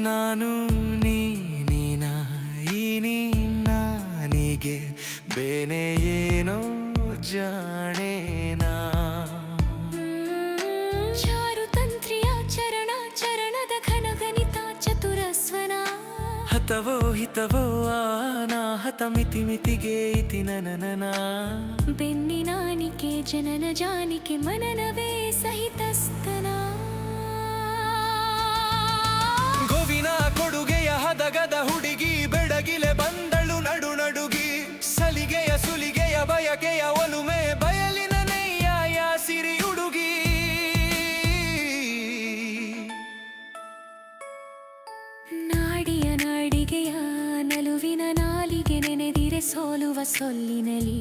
ನಾನು ನೀನ ಈ ನೀನಿಗೆ ಬೇನೆ ಏನೋ ಜಾಣೇನಾ ಚಾರುತಂತ್ರಿಯ ಚರಣದ ಘನಗಣಿತ ಚತುರಸ್ವನ ಹತವೋ ಹಿತವೋ ಅನಾಹತ ಮಿತಿಗೆ ಇತಿ ನನನ ಬೆನ್ನಿನಾನಿಕೆ ಜನನ ಜಾನಿಕೆ ಮನನವೇ ಸಹಿತಸ್ತನ ಗೋವಿನ ಕೊಡುಗೆಯ ಹದಗದ ಹುಡುಗಿ ಬೆಡಗಿಲೆ ಬಂದಳು ನಡುಗಿ ಸಲಿಗೆಯ ಸುಲಿಗೆಯ ಬಯಕೆಯ ಒಲುಮೆ ಬಯಲಿನ ನೈಯಾಯ ಸಿರಿ ಹುಡುಗಿ ನಾಡಿಗೆಯ ನಲುವಿನ ನಾಲಿಗೆ ನೆನೆದಿರೆ ಸೋಲುವ ಸೊಲ್ಲಿನಲಿ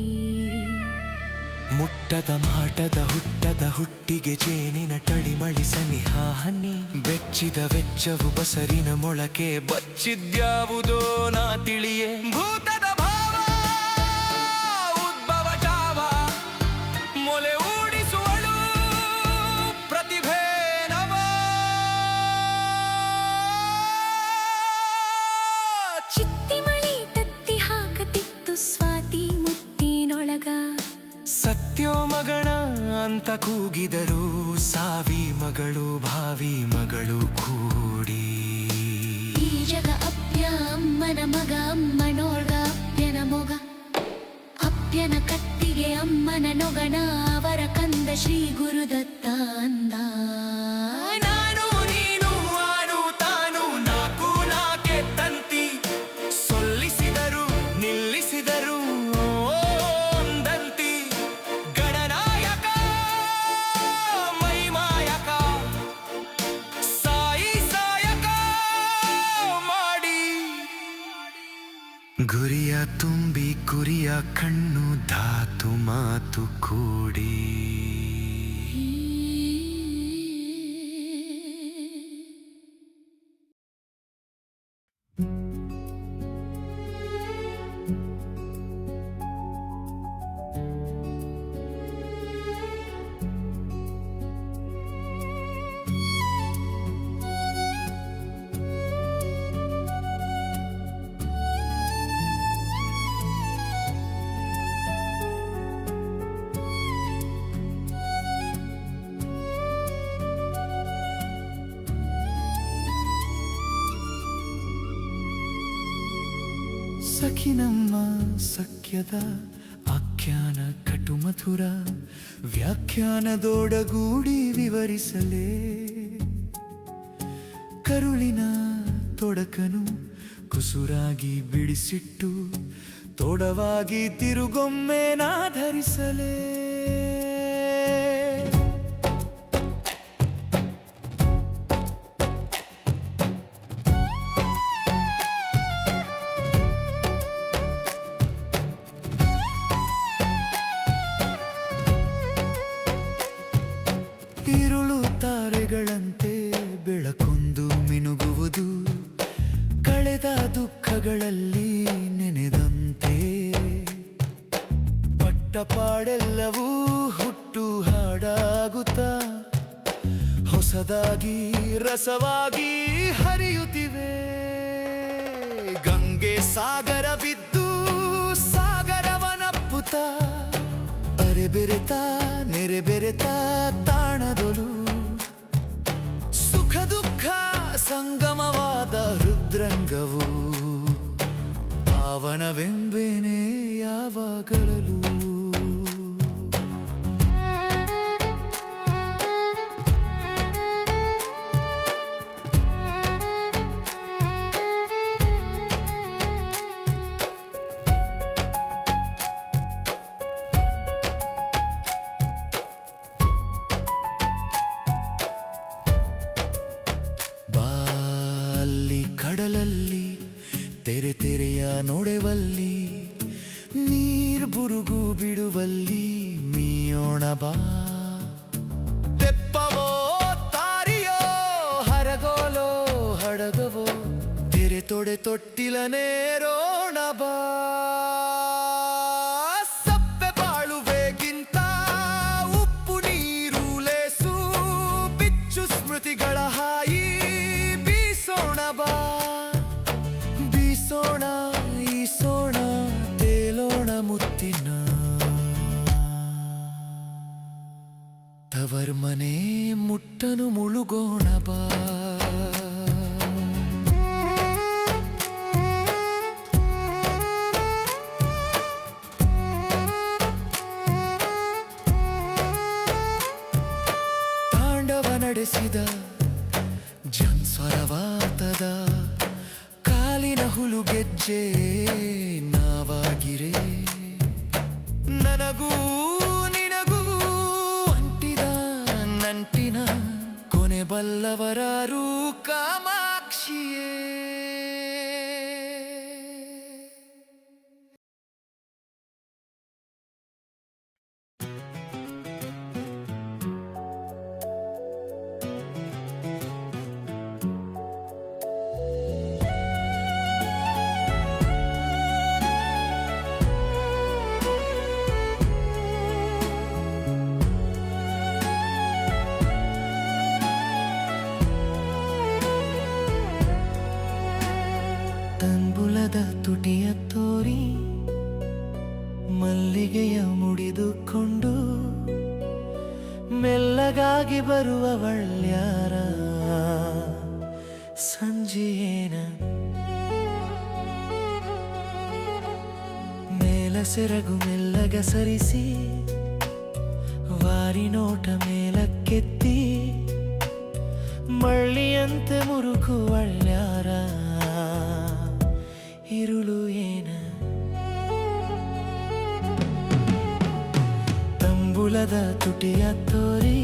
ಮುಟ್ಟದ ಮಾಟದ ಹುಟ್ಟದ ಹುಟ್ಟಿಗೆ ಜೇನಿನ ಟಳಿಮಳಿ ಸನಿಹ ಹನಿ ಬೆಚ್ಚಿದ ವೆಚ್ಚವು ಬಸರಿನ ಮೊಳಕೆ ಬಚ್ಚಿದ್ಯಾವುದೋ ನಾ ತಿಳಿಯೇ ಭೂತದ ಭಾವ ಉದ್ಭವ ಜಾವ ಮೊಲೆ ಊಡಿಸುವಳು ಪ್ರತಿಭೆ ನವ ಚಿತ್ತಿಮಳಿ ತತ್ತಿ ಹಾಕತಿತ್ತು ಸ್ವಾತಿ ಮುತ್ತಿನೊಳಗ ಸತ್ಯೋ ಮಗಣ ಅಂತ ಕೂಗಿದರು ಸಾವಿ ಮಗಳು ಭಾವಿ ಮಗಳು ಕೂಡಿ ಈ ಜಗ ಅಪ್ಯ ಅಮ್ಮನ ಮಗ ಅಮ್ಮನೋಳ್ಗ ಅಪ್ಯನ ಮೊಗ ಅಪ್ಯನ ಕತ್ತಿಗೆ ಅಮ್ಮನ ನೊಗಣ ಅವರ ಕಂದ ಶ್ರೀ ಗುರುದತ್ತ ಅಂದ ನಾನು ನೀನು ಆನು ತಾನು ನಾಕು ನಾಕೆ ತಂತಿ ಸೊಲ್ಲಿಸಿದರು ನಿಲ್ಲಿಸಿದರು ಗುರಿಯ ತುಂಬಿ ಗುರಿಯ ಕಣ್ಣು ಧಾತು ಮಾತು ಕೂಡಿ ಸಖಿನಮ್ಮ ಸಖ್ಯದ ಆಖ್ಯಾನ ಕಟುಮಧುರ ವ್ಯಾಖ್ಯಾನದೊಡಗೂಡಿ ವಿವರಿಸಲೇ ಕರುಳಿನ ತೊಡಕನು ಕುಸುರಾಗಿ ಬಿಡಿಸಿಟ್ಟು ತೋಡವಾಗಿ ತಿರುಗೊಮ್ಮೆ ನಾಧರಿಸಲೇ ഇരുಳು ತಾರೆಗಳಂತೆ ಬೆಳಕೊಂದು ಮಿನುಗುವುದು ಕಳೆದ ದುಃಖಗಳಲ್ಲಿ ನೆನೆದಂತೆ ಪಟ್ಟಪಾಡೆಲ್ಲವೂ ಹುಟ್ಟು ಹಾಡಾಗುತ್ತಾ ಹೊಸದಾಗಿ ರಸವಾಗಿ ಹರಿಯುತ್ತಿವೆ ಗಂಗೆ ಸಾಗರ ಬಿದ್ದು ಸಾಗರವನಪ್ಪುತ್ತ ಅರೆಬೆರೆತ ನೆರೆಬೆರೆತ ತಾಣದೊಲು ಸುಖ ದುಃಖ ಸಂಗಮವಾದ ಹೃದ್ರಂಗವು ಪಾವನವೆಂಬೇನೆ ಯಾವಾಗಲೂ ಕಡಲಲ್ಲಿ ತೆರೆ ತೆರೆಯ ನೋಡೆವಲ್ಲಿ ನೀರ್ ಬುರುಗು ಬಿಡುವಲ್ಲಿ ಮೀಯೋಣ ಬಾ ತೆಪ್ಪವೋ ತಾರಿಯೋ ಹರಗೋಲೋ ಹಡಗವೋ ತೆರೆ ತೊಡೆ ತೊಟ್ಟಿಲನೇರೋಣ ಬಾ ಸಪ್ಪೆ ಬಾಳುವೆಗಿಂತ ಉಪ್ಪು ನೀರು ಲೇಸು ಬಿಚ್ಚು ಸ್ಮೃತಿಗಳ ಹಾಯಿ ಬೀಸೋಣ ಬಾ ಬೀಸೋಣ ಈಸೋಣ ತೇಲೋಣ ಮುತ್ತಿನ ತವರ್ ಮನೆ ಮುಟ್ಟನು ಮುಳುಗೋಣ ಬಾ ತಾಂಡವ ನಡೆಸಿದ ಜನ್ಸ್ವರವಾತದ ಕಾಲಿನ ಹುಲುಗೆಜ್ಜೆ ನಾವಾಗಿರೆ ನನಗೂ ನಿನಗೂ ಅಂಟಿದ ನಂಟಿನ ಕೊನೆ ಬಲ್ಲವರಾರು ಕಾಮಾಕ್ಷಿಯೇ ತಂಬುಲದ ತುಟಿಯ ತೋರಿ ಮಲ್ಲಿಗೆಯ ಮುಡಿದುಕೊಂಡು ಮೆಲ್ಲಗಾಗಿ ಬರುವವಳ್ಯಾರ ಸಂಜೆಯೇನ ಮೇಲ ಸೆರಗು ಮೆಲ್ಲಗ ಸರಿಸಿ ವಾರಿ ನೋಟ ಮೇಲಕ್ಕೆತ್ತಿ ಮಳ್ಳಿಯಂತೆ ಮುರುಕುವಳ್ಯಾರ ഇരുളു ಏನ ತಂಬುಲದ ತುಟಿಯ ತೋರಿ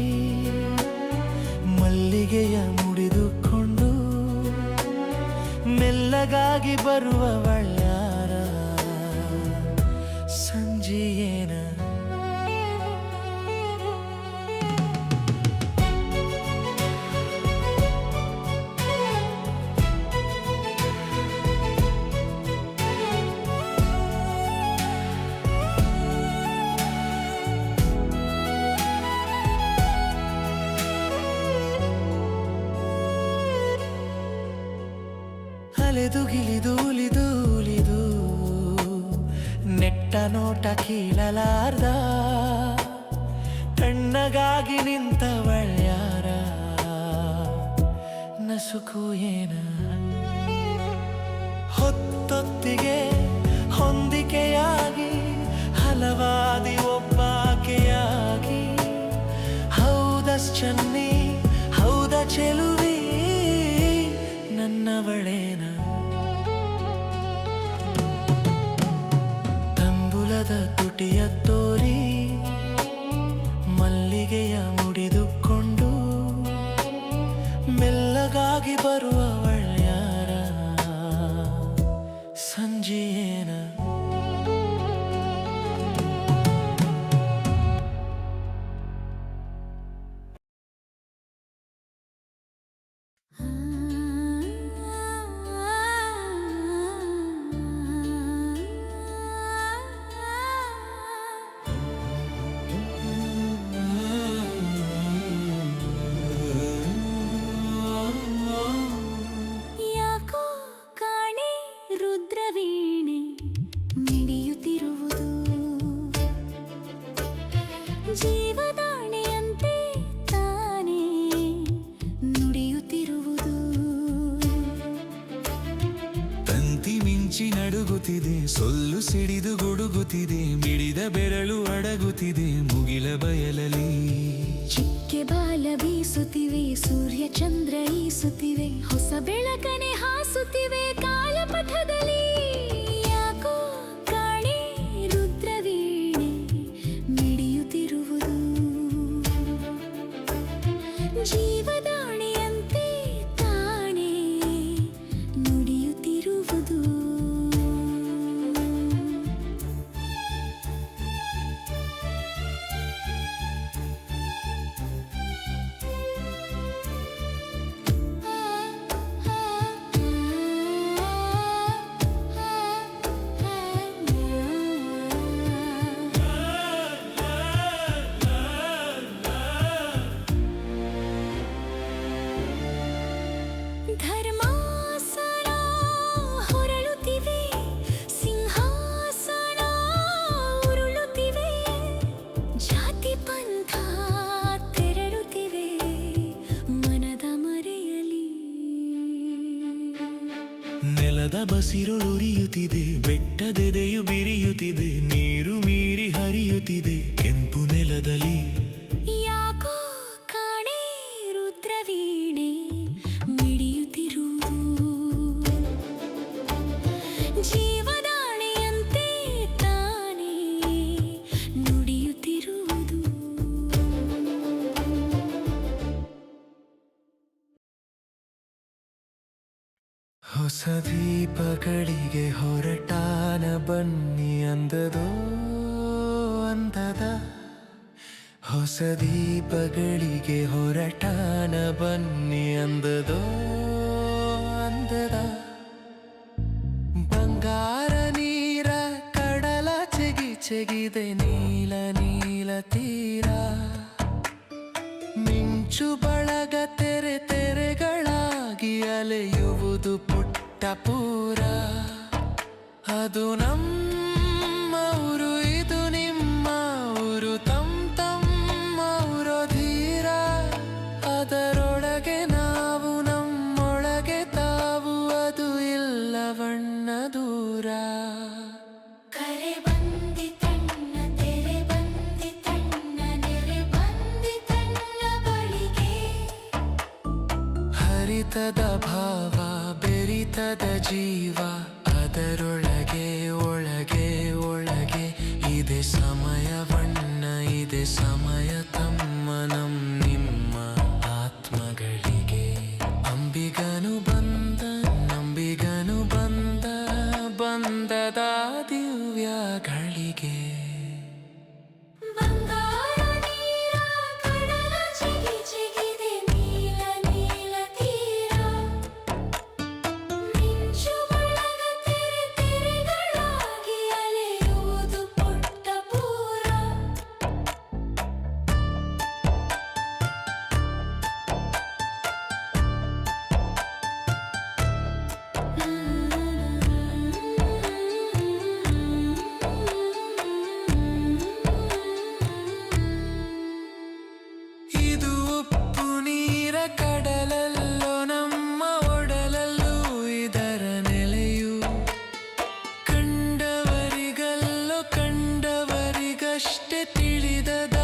ಮಲ್ಲಿಗೆಯ ಮುಡಿದುಕೊಂಡು ಮೆಲ್ಲಗಾಗಿ ಬರುವವಳ್ಯಾರ ಸಂಜೆಯೇನ ಅಲೆದು ಗಿಲಿದು ಉಲಿದು ಉಲಿದು ನೆಟ್ಟ ನೋಟ ಕೀಳಲಾರ್ದ ಕಣ್ಣಗಾಗಿ ನಿಂತವಳ್ಯಾರ ನಸುಕು ಏನ ಹೊತ್ತೊತ್ತಿಗೆ ಹೊಂದಿಕೆಯಾಗಿ ಹಲವಾದಿ ಒಬ್ಬಾಕೆಯಾಗಿ ಹೌದಶ್ಚನ್ನಿ ಹೌದ ಚೆಲುವಿ ನನ್ನವಳೇನ ತಂಬುಲದ ತುಟಿಯ ತೋರಿ ಮಲ್ಲಿಗೆಯ ಮುಡಿದುಕೊಂಡು ಮೆಲ್ಲಗಾಗಿ ಬರುವವಳ್ಯಾರ ಸಂಜೆಯೇನ ಜೀವದಾಣೆಯಂತೆ ತಾನೇ ನುಡಿಯುತ್ತಿರುವುದು ತಂತಿ ಮಿಂಚಿ ನಡುಗುತ್ತಿದೆ ಸೊಲ್ಲು ಸಿಡಿದು ಗುಡುಗುತ್ತಿದೆ ಮಿಡಿದ ಬೆರಳು ಅಡಗುತ್ತಿದೆ ಮುಗಿಲ ಬಯಲಲಿ ಚಿಕ್ಕೆ ಬಾಲ ಬೀಸುತ್ತಿವೆ ಸೂರ್ಯ ಚಂದ್ರ ಈಸುತ್ತಿವೆ ಹೊಸ ಬೆಳಕನೆ ಹಾಸುತ್ತಿವೆ ಕಾಲಪಥದಲ್ಲಿ ಯಾಕೋ ಕಾಣೆ ರುದ್ರವೀಣೆ ಮಿಡಿಯುತ್ತಿರುವುದು ಜೀವದಾಣೆಯಂತೆ ತಾನೇ ನುಡಿ ನೆಲದ ಬಸಿರುಳುರಿಯುತ್ತಿದೆ, ಬೆಟ್ಟದೆದೆಯು ಬಿರಿಯುತ್ತಿದೆ, ನೀರು ಮೀರಿ ಹರಿಯುತ್ತಿದೆ ಕೆಂಪು ನೆಲದಲ್ಲಿ. ಯಾಕೋ ಕಾಣೆ ರುದ್ರವೀಣೆ ಮಿಡಿಯುತ್ತಿರುವುದು, ಜೀವದಾಣೆಯಂತೆ ತಾನೇ ನುಡಿಯುತ್ತಿರುವುದು. ಹೊಸ ದೀಪಗಳಿಗೆ ಹೊರಟಾನ ಬನ್ನಿ ಅಂದದೋ ಅಂದದ. ಹೊಸ ದೀಪಗಳಿಗೆ ಹೊರಟಾನ ಬನ್ನಿ ಅಂದದೋ ಅಂದದ. ಬಂಗಾರ ನೀರ ಕಡಲ ಚೆಗಿದೆ ನೀಲ ನೀಲ ತೀರ. ಮಿಂಚು ಬಳಗ ತೆರೆಗಳಾಗಿ ಅಲೆಯುವುದು ಪುಟ್ಟ ಪೂರ. ಅದು ನಮ್ಮ ಊರು, ಇದು ನಿಮ್ಮ ಊರು, ತಮ್ಮ ಊರೋ ಧೀರ. ಅದರೊಳಗೆ ನಾವು, ನಮ್ಮೊಳಗೆ ತಾವು, ಅದು ಇಲ್ಲವಣ್ಣ ದೂರ. ಕರೆ ಬಂದಿತಣ್ಣ, ತೆರೆ ಬಂದಿತಣ್ಣ, ನೆರೆ ಬಂದಿತಣ್ಣ ಬಳಿಗೆ. ಹರಿತದ ಭಾವ, ಬೆರಿತದ ಜೀವ, ಅದರೊಳಗೆ ಒಳಗೆ ಒಳಗೆ ಇದೆ ಸಮಯವಣ್ಣ, ಇದೆ ಸಮಯ ತಮ್ಮ ನಿಮ್ಮ ಆತ್ಮಗಳಿಗೆ. ಅಂಬಿಗನು ಬಂದ, ನಂಬಿಗನು ಬಂದ, ಬಂದದ ದಿವ್ಯಗಳಿಗೆ. ಬಂಗಾರ ನೀರ ಕಡಲ ಚೆಗಿದೆ ನೀಲ ನೀಲ ತೀರ. ಮಿಂಚು ಬಳಗ ತೆರೆಗಳಾಗಿ ಅಲೆಯುವುದು ಪುಟ್ಟ ಪೂರ. ಇದು ಉಪ್ಪು ನೀರ ಕಡಲಲ್ಲೋ ನಮ್ಮ ಒಡಲಲ್ಲೂ ಇದರ ನೆಲೆಯು. ಕಂಡವರಿಗಲ್ಲೋ ಕಂಡವರಿಗಷ್ಟೇ ತಿಳಿದದ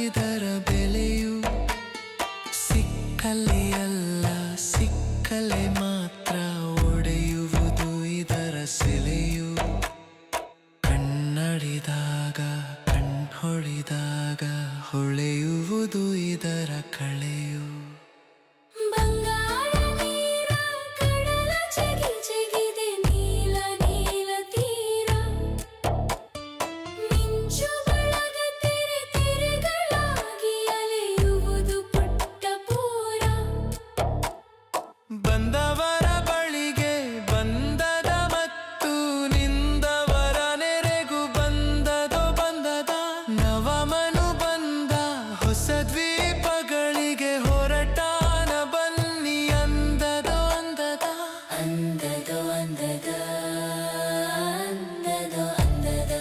ಇದರ ಬೆಲೆಯು. ಸಿಕ್ಕಲ್ಲಿ ಅಲ್ಲ ಸಿಕ್ಕಲೆ ಮಾತ್ರ ಒಡೆಯುವುದು ಇದರ ಸೆಲೆಯು. ಕಣ್ಣಡಿದಾಗ ಕಣ್ಹೊಳಿದಾಗ ಹೊಳೆಯುವುದು ಇದರ ಕಳೆಯು. ಬಂಗಾರ ನೀರ ಕಡಲ ಚೆಗಿದೆ ನೀಲ ನೀಲ ತೀರ. ಮಿಂಚು ಬಳಗ ತೆರೆಗಳಾಗಿ ಅಲೆಯುವುದು ಪುಟ್ಟ ಪೂರ. ಬಂದವರ ಬಳಿಗೆ ಬಂದದ ಮತ್ತು ನಿಂದವರ ನೆರೆಗೂ ಬಂದದೋ ಬಂದದ. ನವಮನು ಬಂದ ಹೊಸ ದ್ವೀಪಗಳಿಗೆ ಹೊರಟಾನ ಬನ್ನಿ ಅಂದದೋ ಅಂದದ. ಅಂದದೋ ಅಂದದ ಅಂದದೋ ಅಂದದ.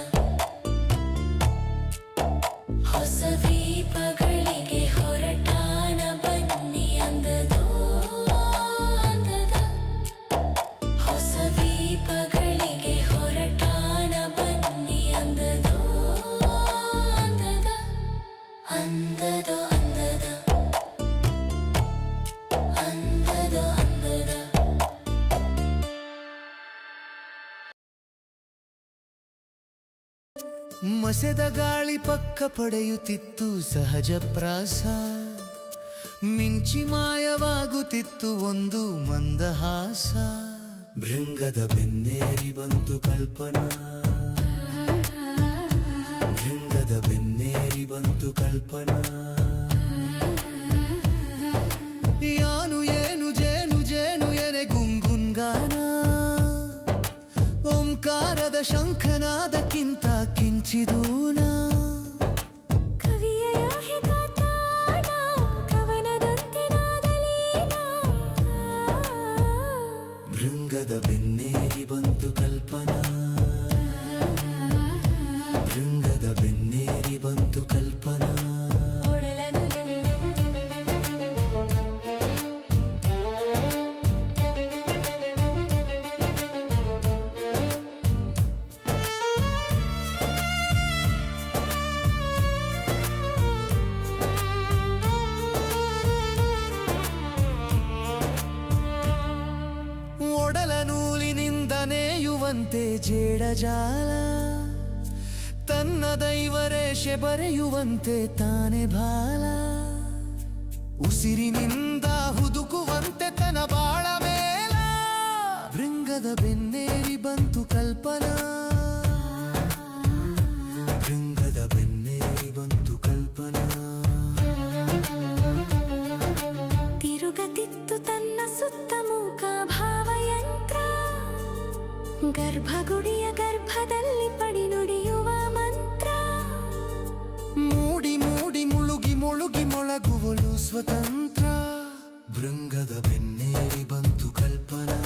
ಹೊಸ ದ್ವೀಪಗಳಿಗೆ ಹೊರಟಾನ ಬನ್ನಿ ಅಂದದೋ ಅಂದದ. ಹೊಸ ದ್ವೀಪಗಳಿಗೆ ಹೊರಟಾನ ಬನ್ನಿ ಅಂದದೋ ಅಂದದ. ಅಂದದೋ ಅಂದದ ಅಂದದೋ ಅಂದದ. ಮಸೆದ ಗಾಳಿ ಪಕ್ಕ ಪಡೆಯುತ್ತಿತ್ತು ಸಹಜ ಪ್ರಾಸ. ಮಿಂಚಿ ಮಾಯವಾಗುತ್ತಿತ್ತು ಒಂದು ಮಂದಹಾಸ. ಭೃಂಗದ ಬೆನ್ನೇರಿ ಬಂತು ಕಲ್ಪನಾ, ಭೃಂಗದ ಬೆನ್ನೇರಿ ಬಂತು ಕಲ್ಪನಾ. ಯಾನು ಏನು ಜೇನು ಜೇನು ಎನೆ ಗುಂಗುನ್ಗಾನ. ಓಂಕಾರದ ಶಂಖನಾದಕ್ಕಿಂತ ಕಿಂಚಿದೂನ. ಕವಿಯ ತಾಣ ಕವನದಂತೆ ನಾದಲೀನ. ಭೃಂಗದ ಬೆನ್ನೇರಿ ಬಂತು ಕಲ್ಪನಾ, ಭೃಂಗದ ಬೆನ್ನೇರಿ ಬಂತು ಕಲ್ಪನಾ. ಮೆರೆಯುವಂತೆ ಜೇಡಜಾಲ ತನ್ನ ದೈವರೇಷೆ ಬರೆಯುವಂತೆ ತಾನೆ ಬಾಲ ಉಸಿರಿನಿಂದ ಹುದುಕುವಂತೆ ತನ ಬಾಳ ಮೇಲ ಭೃಂಗದ ಬೆನ್ನೇರಿ ಬಂತು ಕಲ್ಪನಾ ಭೃಂಗದ ಬೆನ್ನೇರಿ ಬಂತು ಕಲ್ಪನಾ ತಿರುಗತಿತ್ತು ತನ್ನ ಸುತ್ತ ಮೂಕ ಭಾವಯಂತ್ರ ಗರ್ಭಗುಡಿಯ ಗರ್ಭದಲ್ಲಿ ಪಡಿ ನುಡಿಯುವ ಮಂತ್ರ ಮೂಡಿ ಮೂಡಿ ಮುಳುಗಿ ಮುಳುಗಿ ಮೊಳಗುವಳು ಸ್ವತಂತ್ರ ಭೃಂಗದ ಬೆನ್ನೇರಿ ಬಂತು ಕಲ್ಪನಾ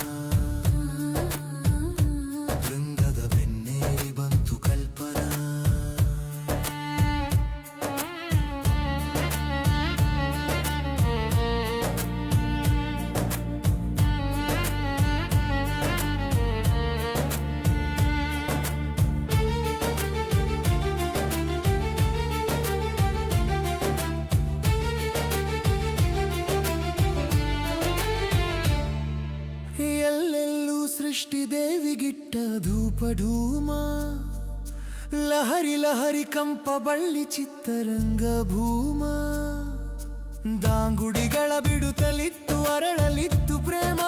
ಭೃಂಗದ ಬೆನ್ನೇರಿ ಬಂತು ಕಲ್ಪನಾ ಎಲ್ಲೆಲ್ಲೂ ಸೃಷ್ಟಿ ದೇವಿಗಿಟ್ಟ ಧೂಪ ಧೂಮ ಲಹರಿ ಲಹರಿ ಕಂಪ ಬಳ್ಳಿ ಚಿತ್ತರಂಗ ಭೂಮ ದಾಂಗುಡಿಗಳ ಬಿಡುತ್ತಲಿತ್ತು ಅರಳಲಿತ್ತು ಪ್ರೇಮ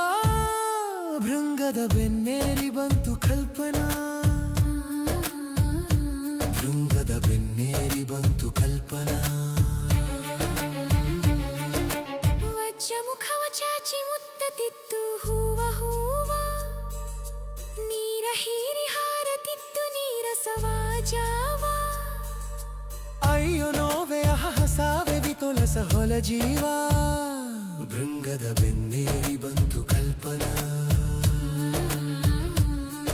ಭೃಂಗದ ಬೆನ್ನೇರಿ ಬಂತು ಕಲ್ಪನಾ ಭೃಂಗದ ಬೆನ್ನೇರಿ ಬಂತು ಕಲ್ಪನಾ ವಜ್ರ ಮುಖವ ಚಾಚಿ ಮುತ್ತತಿತ್ತು ಹೂವ ಹೂವ ನೀರ ಹೀರಿ ಹಾರತಿತ್ತು ನೀರಸವ ಜಾವ ಅಯ್ಯೋ ನೋವೆ ಸಾವೆ ವಿತೊಲಸ ಹೊಲ ಜೀವ ಭೃಂಗದ ಬೆನ್ನೇರಿ ಬಂತು ಕಲ್ಪನಾ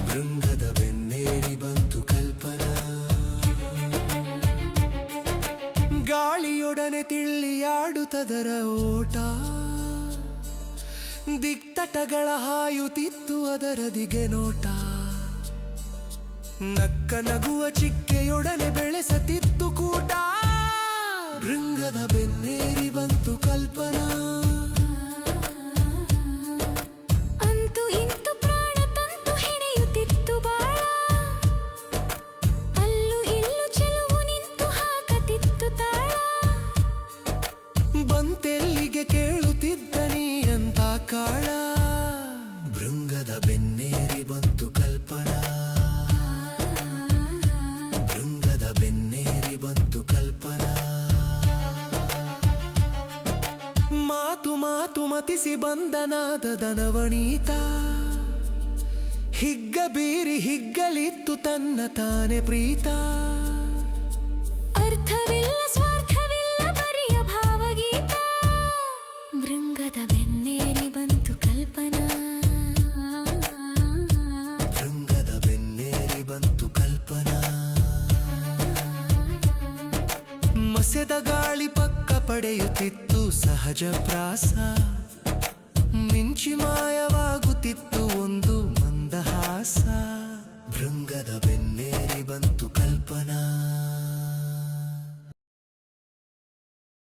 ಭೃಂಗದ ಬೆನ್ನೇರಿ ಬಂತು ಕಲ್ಪನಾ ಗಾಳಿಯೊಡನೆ ತಿಳಿಯಾಡುತ್ತದರ ಓಟ ದಿಕ್ತಟಗಳ ಹಾಯುತ್ತಿತ್ತು ಅದರ ದಿಗೆ ನೋಟ ನಕ್ಕ ನಗುವ ಚಿಕ್ಕೆಯೊಡನೆ ಬೆಳೆಸತಿತ್ತು ಕೂಟ ಭೃಂಗದ ಬೆನ್ನೇರಿ ಬಂತು ಕಲ್ಪನಾ ಅಂತೂ ಇಂತು ಪ್ರಾಣ ತಂತು ಹೆಣೆಯುತ್ತಿತ್ತು ಬಾಳ ಅಲ್ಲೂ ಇಲ್ಲೂ ಚೆಲುವು ನಿಂತು ಹಾಕತಿತ್ತು ತಾಳ ಬಂತೆಲ್ಲಿಗೆ ಕೇಳುತ್ತಿದ್ದ ನೀ ಅಂತ ಕಾಳ ಭೃಂಗದ ಬೆನ್ನೇರಿ ಬಂತು ಕಲ್ಪನಾ ಭೃಂಗದ ಬೆನ್ನೇರಿ ಬಂತು ಕಲ್ಪನಾ ಮಾತು ಮಾತು ಮತಿಸಿ ಬಂದನಾದ ದನವಣೀತ ಹಿಗ್ಗ ಬೀರಿ ಹಿಗ್ಗಲಿತ್ತು ತನ್ನ ತಾನೆ ಪ್ರೀತ ಅರ್ಥವಿಲ್ಲ ಸ್ವಾರ್ಥವಿಲ್ಲ ಬರಿಯ ಭಾವಗೀತ ಭೃಂಗದ ಬೆನ್ನೇರಿ ಬಂತು ಕಲ್ಪನಾ ಭೃಂಗದ ಬೆನ್ನೇರಿ ಬಂತು ಕಲ್ಪನಾ ಮಸೆದ ಗಾಳಿ ಪಕ್ಕ ಪಡೆಯುತ್ತಿತ್ತು ಸಹಜ ಪ್ರಾಸ ಮಿಂಚಿ ಮಾಯವಾಗುತ್ತಿತ್ತು ಒಂದು ಮಂದಹಾಸ ಭೃಂಗದ ಬೆನ್ನೇರಿ ಬಂತು ಕಲ್ಪನಾ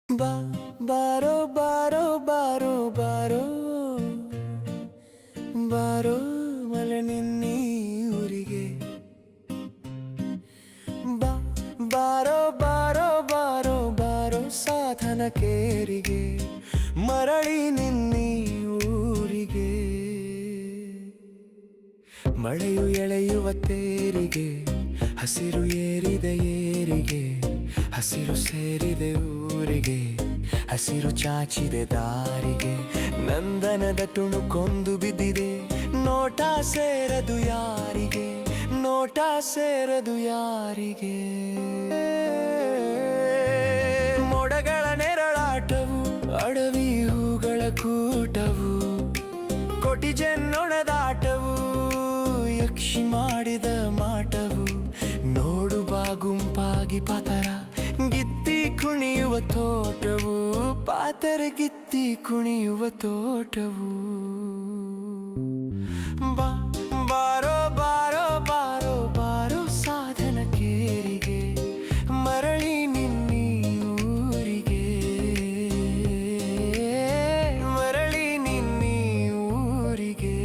ಬಾರೋ ಬಾರೋ ಬಾರೋ ಬಾರೋ ಬಾರೋ ಮಲೆ ನಿನ್ನೀ ಊರಿಗೆ ಬಾರೋ ಬಾರೋ ಬಾರೋ ಬಾರೋ ಸಾಧನ ಕೇರಿಗೆ ಮರಳಿ ನಿನ್ನೀ ಊರಿಗೆ ಮಳೆಯು ಎಳೆಯುವ ತೇರಿಗೆ ಹಸಿರು ಏರಿದೆ ಏರಿಗೆ ಹಸಿರು ಸೇರಿದೆ ಊರಿಗೆ ಹಸಿರು ಚಾಚಿದೆ ದಾರಿಗೆ ನಂದನದ ತುಣುಕೊಂದು ಬಿದ್ದಿದೆ ನೋಟ ಸೇರದು ಯಾರಿಗೆ ನೋಟ ಸೇರದು ಯಾರಿಗೆ ಮೋಡಗಳ ನೆರಳಾಟವು ಅಡವಿ ಹೂಗಳ ಕೂಟವು ಕೋಟಿ ಜನ್ನೊಣದಾಟವು ಯಕ್ಷಿ ಮಾಡಿದ ಮಾಟವು ನೋಡು ಬಾ ಗುಂಪಾಗಿ ಪಾತರ ಗಿತ್ತಿ ಕುಣಿಯುವ ತೋಟವು ಪಾತರ ಗಿತ್ತಿ ಕುಣಿಯುವ ತೋಟವು ಬಾರೋ ಬಾರೋ ಬಾರೋ ಬಾರೋ ಸಾಧನ ಕೇರಿಗೆ ಮರಳಿ ನಿನ್ನೀ ಊರಿಗೆ ಮರಳಿ ನಿನ್ನೀ ಊರಿಗೆ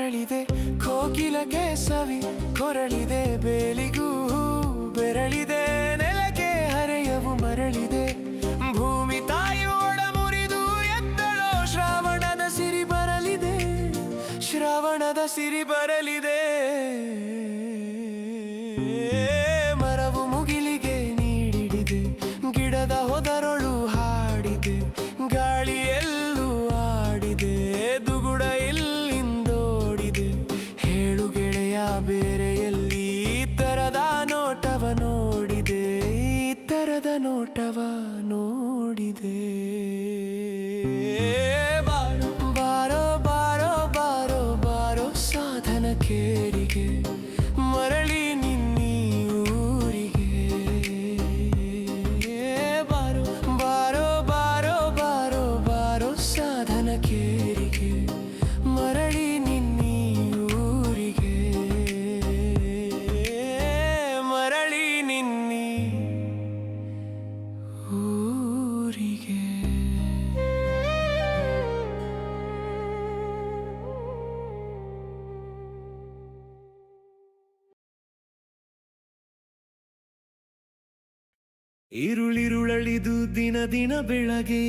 ಅರಳಿದೆ, ಕೋಕಿಲಕ್ಕೆ ಸವಿ ಕೊರಳಿದೆ, ಬೇಲಿಗೂ ಬೆರಳಿದೆ, ನೆಲಕ್ಕೆ ಹರೆಯವು ಮರಳಿದೆ, ಭೂಮಿ ತಾಯಿ ಒಡ ಮುರಿದು ಎದ್ದಳೋ, ಶ್ರಾವಣದ ಸಿರಿ ಬರಲಿದೆ, ಶ್ರಾವಣದ ಸಿರಿ ಬರಲಿದೆ. ಮರವು ಮುಗಿಲಿಗೆ ನೀಡಿಡಿದೆ, ಗಿಡದ ಹೊದರೊಳು ಹಾಡಿದೆ, ಗಾಳಿಯೆಲ್ಲೂ ಆಡಿದೆ, ದುಗುಡ ಇಲ್ಲಿಂದೋಡಿದೆ. ಹೇಳು ಗೆಳೆಯ ಬೇರೆಯಲ್ಲಿ ಈ ತರದ ನೋಟವ ನೋಡಿದೆ, ಈ ತರದ ನೋಟವ ನೋಡಿದೆ. ಬಾರೋ ಬಾರೋ ಬಾರೋ ಬಾರೋ ಬಾರೋ ಸಾಧನ ಕೇರಿಗೆ, ಮರಳಿ ನಿನ್ನೀ ಊರಿಗೆ. ಬಾರೋ ಬಾರೋ ಬಾರೋ ಬಾರೋ ಬಾರೋ ಸಾಧನ ಕೇರಿಗೆ, ಮರಳಿ ನಿನ್ನೀ ಊರಿಗೆ, ಮರಳಿ ನಿನ್ನೀ ಊರಿಗೆ. ಇರುಳಿರುಳಳಿದು ದಿನ ದಿನ ಬೆಳಗ್ಗೆ,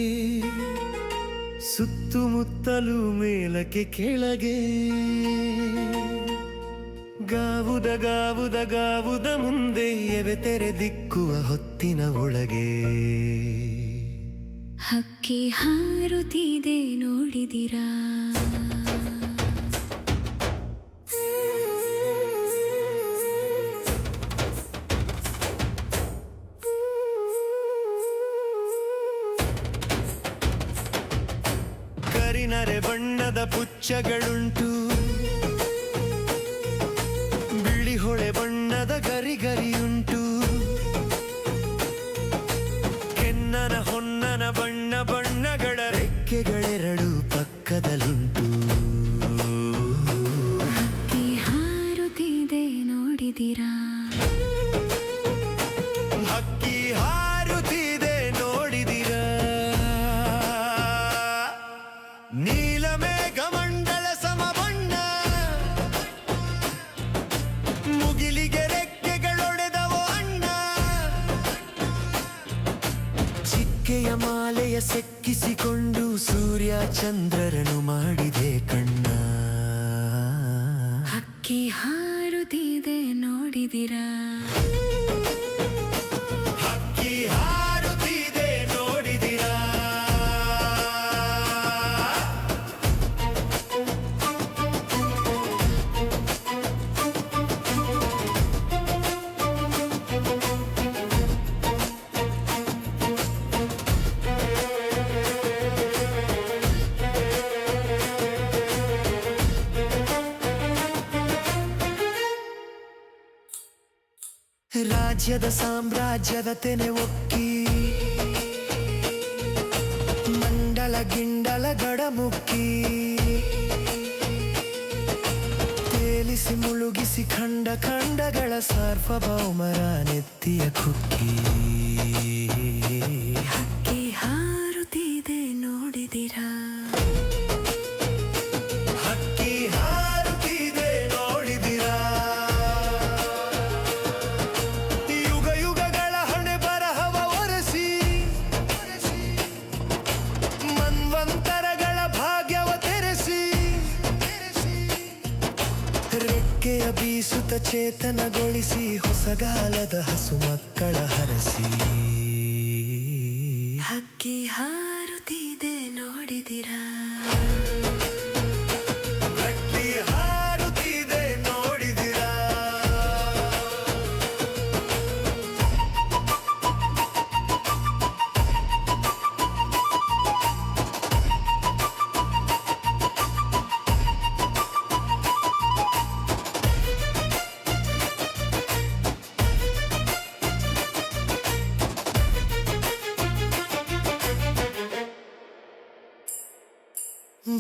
ಸುತ್ತುಮುತ್ತಲು ಮೇಲಕ್ಕೆ ಕೆಳಗೆ, ಗಾವುದ ಗಾವುದ ಗಾವುದ ಮುಂದೆ ಎವೆ ತೆರೆ ದಿಕ್ಕುವ ಹೊತ್ತಿನ ಒಳಗೆ. ಹಕ್ಕಿ ಹಾರುತ್ತಿದೆ ನೋಡಿದಿರಾ, ಕರಿನರೆ ಬಣ್ಣದ ಪುಚ್ಚಗಳುಂಟು, ಬಿಳಿ ಹೊಳೆ ಬಣ್ಣದ ಗರಿಗರಿಯುಂಟು, ಕೆನ್ನನ ಹೊನ್ನನ ಬಣ್ಣ ಬಣ್ಣಗಳ ರೆಕ್ಕೆಗಳೆರಡು ಪಕ್ಕದಲ್ಲುಂಟು. ಹಕ್ಕಿ ಹಾರುತ್ತಿದೆ ನೋಡಿದಿರಾ, ಹಕ್ಕಿ ಹಾರುತ್ತಿದೆ ನೋಡಿದಿರಾ, ನೀಲಮೇಘ ಮಂಡಲ ಸಮಬಣ್ಣ, ಮುಗಿಲಿಗೆ ರೆಕ್ಕೆಗಳೊಡೆದವೋ ಅಣ್ಣ, ಚಿಕ್ಕೆಯ ಮಾಲೆಯ ಸೆಕ್ಕಿಸಿಕೊಂಡು ಸೂರ್ಯ ಚಂದ್ರರನು ಮಾಡಿದೆ ಕಣ್ಣ. ಹಕ್ಕಿ ಹಾರುತ್ತಿದೆ ನೋಡಿದಿರಾ, ಹಕ್ಕಿ ಹಾರುತ್ತಿದೆ ನೋಡಿದಿರಾ. ರಾಜ್ಯದ ಸಾಮ್ರಾಜ್ಯದ ತೆನೆ ಒಕ್ಕಿ, ಮಂಡಲ ಗಿಂಡಲ ಗಡಮುಕ್ಕಿ, ತೇಲಿಸಿ ಮುಳುಗಿಸಿ ಖಂಡ ಖಂಡಗಳ ಸಾರ್ವಭೌಮರ ನೆತ್ತಿಯ ಕುಕ್ಕಿ. ಹಕ್ಕಿ ಹಾರುತ್ತಿದೆ ನೋಡಿದಿರಾ, ಹಕ್ಕಿ ಹಾರುತ್ತಿದೆ ನೋಡಿದಿರಾ. ಯುಗ ಯುಗಗಳ ಹಣೆ ಬರಹವ ಒರೆಸಿ, ಮನ್ವಂತರಗಳ ಭಾಗ್ಯವ ತೆರೆಸಿ, ರೆಕ್ಕೆಯ ಬೀಸುತ್ತ ಚೇತನಗೊಳಿಸಿ, ಹೊಸಗಾಲದ ಹಸು ಮಕ್ಕಳ ಹರಸಿ. ಹಕ್ಕಿ ಹಾರುತ್ತಿದೆ ನೋಡಿದಿರಾ, ಹಕ್ಕಿ ಹಾರುತ್ತಿದೆ ನೋಡಿದಿರಾ.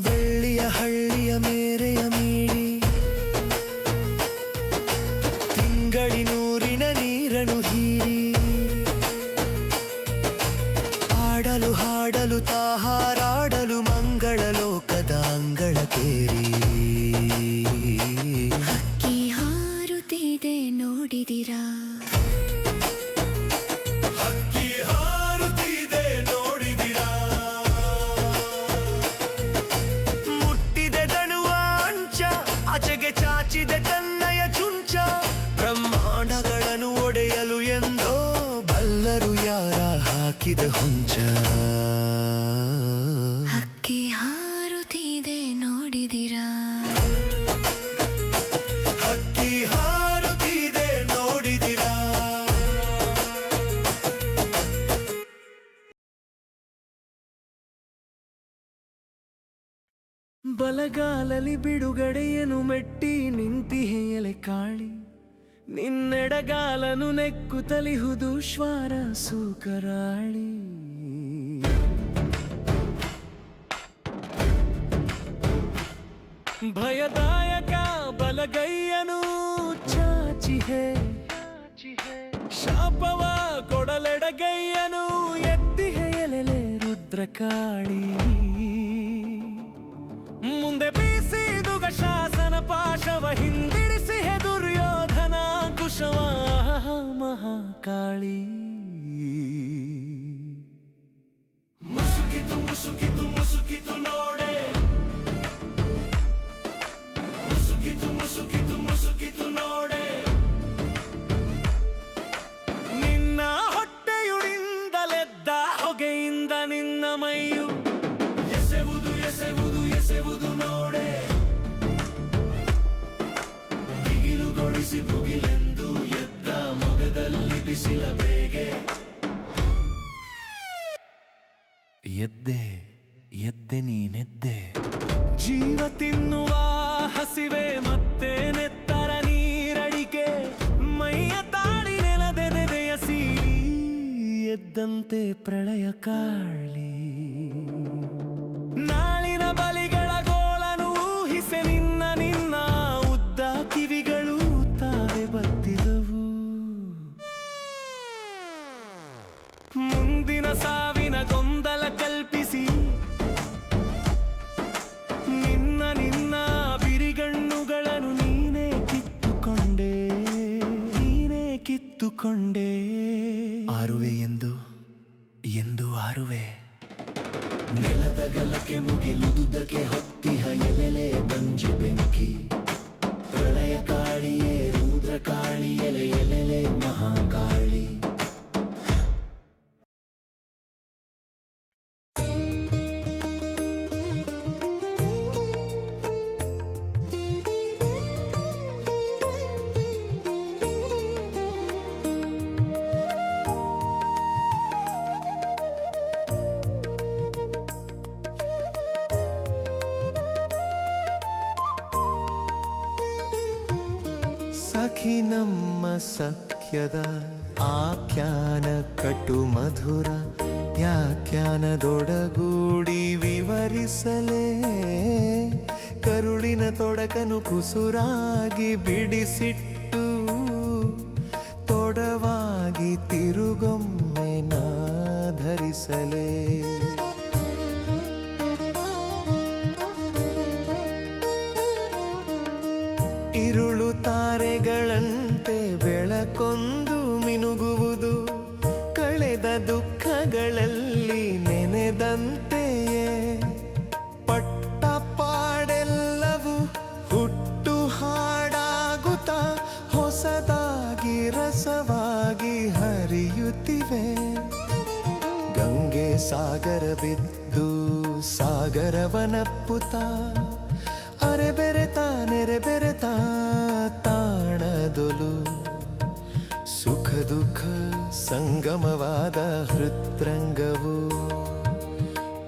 ಬೆಳ್ಳಿಯ ಹಳ್ಳಿಯ ಮೇರೆಯ ಮೀರಿ, ತಿಂಗಳಿನೂರಿನ ನೀರನು ಹೀರಿ, ಆಡಲು ಹಾಡಲು ತಾಹಾರಾಡಲು ಮಂಗಳ ಲೋಕದ ಅಂಗಳ ಕೇರಿ. ಬ್ರಹ್ಮಾಂಡಗಳನ್ನು ಒಡೆಯಲು ಎಂದೋ ಬಲ್ಲರು ಯಾರ ಹಾಕಿದ ಹುಂಚ. ಹಕ್ಕಿ ಹಾರುತ್ತಿದೆ ನೋಡಿದಿರಾ, ಹಕ್ಕಿ ಹಾರುತ್ತಿದೆ ನೋಡಿದಿರಾ. ಬಲಗಾಲಲಿ ಬಿಡುಗಡೆಯನು ಮೆಟ್ಟಿ ನಿಂತಿಹೆ ಎಲೆ ಕಾಳಿ, ನಿನ್ನೆಡಗಾಲನು ನೆಕ್ಕುತ್ತಲಿಹುದು ಶ್ವಾರ ಸೂಕರಾಳಿ. ಭಯದಾಯಕ ಬಲಗೈಯನು ಚಾಚಿಹೆ, ಶಾಪವ ಕೊಡಲೆಡಗೈಯನು ಎತ್ತಿಹೆ ಎಲೆಲೆ ರುದ್ರಕಾಳಿ. ಮುಂದೆ ಬೀಸಿದುಗ ಶಾಸನ ಪಾಶವ ಹಿಂದಿಡಿಸಿ ದುರ್ಯೋಧನ ಕುಶವ ಮಹಾಕಾಳಿ. ಮುಸುಕಿತು ಮುಸುಕಿತು ಮುಸುಕಿತು ನೋಡೆ, ಮುಸುಕಿತು ಮುಸುಕಿತು ಮುಸುಕಿತು ನೋಡೆ. ನಿನ್ನ ಹೊಟ್ಟೆಯುಳಿಂದಲೆದ್ದ ಹೊಗೆಯಿಂದ ನಿನ್ನ ಮೈಯು ಎಸೆವುದು ಎಸೆವುದು ಎಸೆವುದು ನೋಡೆ. ಬಿಗಿಲುಗೊಳಿಸಿ ಭುಗಿಲೆಂದು ಎದ್ದ ಮೊಗದಲ್ಲಿ ಬಿಸಿಲ ಬೇಗೆ. ಎದ್ದೆ ಎದ್ದೆ ನೀನೆದ್ದೆ, ಜೀವ ತಿನ್ನುವ ಹಸಿವೆ ಮತ್ತೆ ನೆತ್ತರ ನೀರಡಿಕೆ. ಮೈಯ ತಾಳಿ ನೆಲದೆ ನೆದೆಯ ಸೀಳಿ ಎದ್ದಂತೆ ಪ್ರಳಯ ಕಾಳಿ. ನಾಳಿನ ಬಲಿಗಳ ಗೋಳನು ಊಹಿಸೆ ನಿನ್ನ ನಿನ್ನ ಉದ್ದ ಕಿವಿಗಳು ತಾವೆ ಬತ್ತಿದವು. ಮುಂದಿನ ಸಾವಿನ ಗೊಂದಲ ಕಲ್ಪಿಸಿ ನಿನ್ನ ನಿನ್ನ ಬಿರಿಗಣ್ಣುಗಳನ್ನು ನೀನೇ ಕಿತ್ತುಕೊಂಡೆ, ನೀನೇ ಕಿತ್ತುಕೊಂಡೆ. ಆರುವೆ ಎಂದು ಎಂದು ಆರುವೆ, ನೆಲದ ಗಲಕ್ಕೆ ಮುಗಿಲುದುದಕ್ಕೆ ಹೊತ್ತಿಹ ಎಲೆಲೆ ಬಂಜು ಬೆಂಕಿ. ಪ್ರಳಯ ಕಾಳಿಯೇ ರುದ್ರ ಕಾಳಿ ಎಲೆ ಎಲೆಲೆ ಮಹಾಕಾಳಿ. ಸಖಿ ನಮ್ಮ ಸಖ್ಯದ ಆಖ್ಯಾನ ಕಟು ಮಧುರ, ವ್ಯಾಖ್ಯಾನದೊಡಗೂಡಿ ವಿವರಿಸಲೇ. ಕರುಳಿನ ತೊಡಕನು ಕುಸುರಾಗಿ ಬಿಡಿಸಿಟ್ಟು ತೊಡವಾಗಿ ತಿರುಗೊಮ್ಮೆ ನಾಧರಿಸಲೇ. ಇರುಳು ತಾರೆಗಳಂತೆ ಬೆಳಕೊಂದು ಮಿನುಗುವುದು, ಕಳೆದ ದುಃಖಗಳಲ್ಲಿ ನೆನೆದಂತೆಯೇ. ಪಟ್ಟ ಪಾಡೆಲ್ಲವೂ ಹುಟ್ಟು ಹಾಡಾಗುತ್ತಾ ಹೊಸದಾಗಿ ರಸವಾಗಿ ಹರಿಯುತ್ತಿವೆ. ಗಂಗೆ ಸಾಗರ ಬಿದ್ದು ಸಾಗರವನಪ್ಪುತ್ತ ಅರೆ ಬೆರೆತ ನೆರೆ ಬೆರೆತ ತಾಣದೊಲು. ಸುಖ ದುಃಖ ಸಂಗಮವಾದ ಹೃತ್ರಂಗವು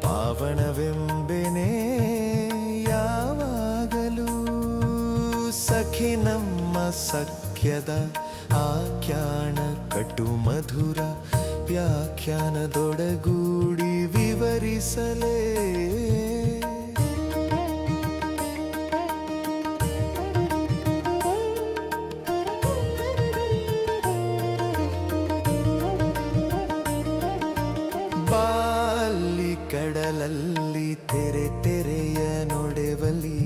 ಪಾವನವೆಂಬೆನೆ ಯಾವಾಗಲೂ. ಸಖಿ ನಮ್ಮ ಸಖ್ಯದ ಆಖ್ಯಾನ ಕಟು ಮಧುರ, ವ್ಯಾಖ್ಯಾನದೊಡಗೂಡಿ ವಿವರಿಸಲೇ. ಬಾಲಿ ಕಡಲಲ್ಲಿ ತೆರೆ ತೆರೆಯ ನೊಡೆವಲಿ,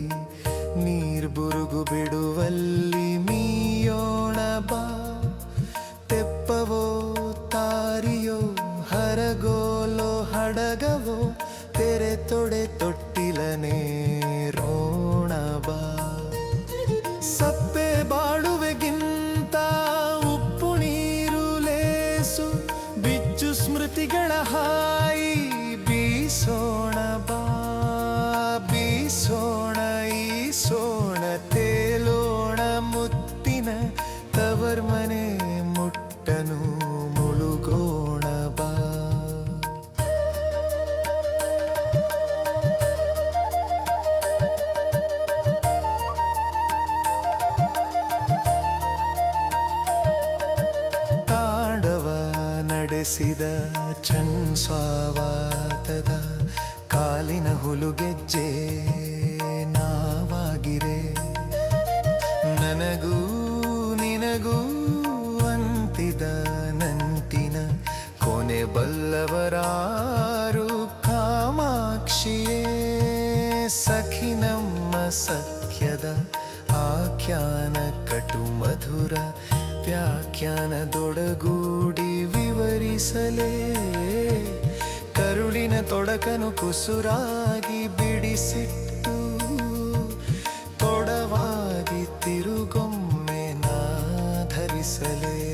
ನೀರ್ಬುರುಗು ಬಿಡುವಲ್ಲಿ ಮೀಯೋಣ ಬಾ. ತೆಪ್ಪವೋ ತಾರಿಯೋ ಹರಗೋಲೋ ಹಡಗವೋ ತೆರೆ ತೊಡೆ ದೇವರ್ ಮನೆ ಮುಟ್ಟನು ಮುಳುಗೋಣ ಬಾ. ತಾಂಡವ ನಡೆಸಿದ ಚನ್ಸ್ವಾವಾತದ ಕಾಲಿನ ಹುಲುಗೆಜ್ಜೆ ನಾವಾಗಿರೆ. ನನಗೂ ನಿನಗೂ ಅಂತಿದ ನಂಟಿನ ಕೊನೆ ಬಲ್ಲವರಾರು ಕಾಮಾಕ್ಷಿಯೇ. ಸಖಿ ನಮ್ಮ ಸಖ್ಯದ ಆಖ್ಯಾನ ಕಟು ಮಧುರ ವ್ಯಾಖ್ಯಾನದೊಡಗೂಡಿ ವಿವರಿಸಲೇ. ಕರುಳಿನ ತೊಡಕನು ಕುಸುರಾಗಿ ಬಿಡಿಸಿಟ್ಟು ತೊಡವಾಗಿ ತಿರುಗೊಮ್ಮೆ ನಾ ಧರಿಸಲೇ.